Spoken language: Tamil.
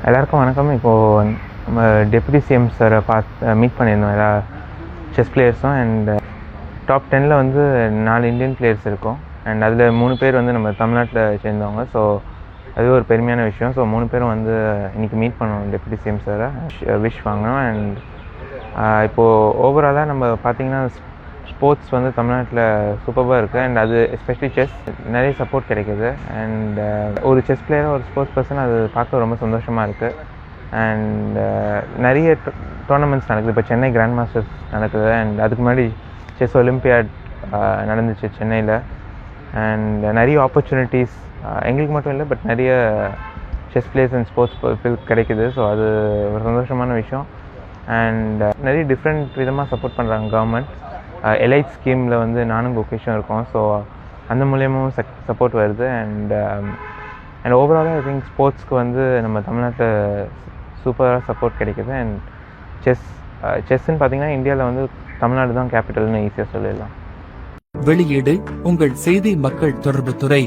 எல்லாருக்கும் வணக்கம். இப்போது நம்ம டெப்யூட்டி சிஎம் சாரை மீட் பண்ணியிருந்தோம் எல்லா செஸ் பிளேயர்ஸும். அண்ட் டாப் 10ல் வந்து 4 இந்தியன் பிளேயர்ஸ் இருக்கும். அண்ட் அதில் 3 பேர் வந்து நம்ம தமிழ்நாட்டில் சேர்ந்தவங்க. ஸோ அது ஒரு பெருமையான விஷயம். ஸோ 3 பேரும் வந்து இன்றைக்கி மீட் பண்ணோம் டெப்யூட்டி சிஎம் சாரை, விஷ் வாங்கினோம். அண்ட் இப்போது ஓவராலாக நம்ம பார்த்திங்கன்னா ஸ்போர்ட்ஸ் வந்து தமிழ்நாட்டில் சூப்பராக இருக்குது. அண்ட் அது எஸ்பெஷலி செஸ் நிறைய சப்போர்ட் கிடைக்கிது. அண்ட் ஒரு செஸ் பிளேயராக ஒரு ஸ்போர்ட்ஸ் பர்சன் அது பார்க்க ரொம்ப சந்தோஷமாக இருக்குது. அண்ட் நிறைய டோர்னமெண்ட்ஸ் நடக்குது. இப்போ சென்னை கிராண்ட் மாஸ்டர்ஸ் நடக்குது. அண்ட் அதுக்கு முன்னாடி செஸ் ஒலிம்பியாட் நடந்துச்சு சென்னையில். அண்ட் நிறைய ஆப்பர்ச்சுனிட்டிஸ் எங்களுக்கு மட்டும் இல்லை, பட் நிறைய chess players and sports people கிடைக்குது. ஸோ அது ஒரு சந்தோஷமான விஷயம். அண்ட் நிறைய டிஃப்ரெண்ட் விதமாக சப்போர்ட் பண்ணுறாங்க கவர்மெண்ட். எலைட் ஸ்கீமில் வந்து நானும் பொக்கேஷன் இருக்கோம். ஸோ அந்த மூலியமும் சப்போர்ட் வருது. அண்ட் ஓவராலாக ஐ திங்க் ஸ்போர்ட்ஸ்க்கு வந்து நம்ம தமிழ்நாட்டில் சூப்பராக சப்போர்ட் கிடைக்குது. அண்ட் செஸ்ன்னு பார்த்திங்கன்னா இந்தியாவில் வந்து தமிழ்நாடு தான் கேபிட்டல்னு ஈஸியாக சொல்லிடலாம். வெளியீடு உங்கள் செய்தி மக்கள் தொடர்பு துறை.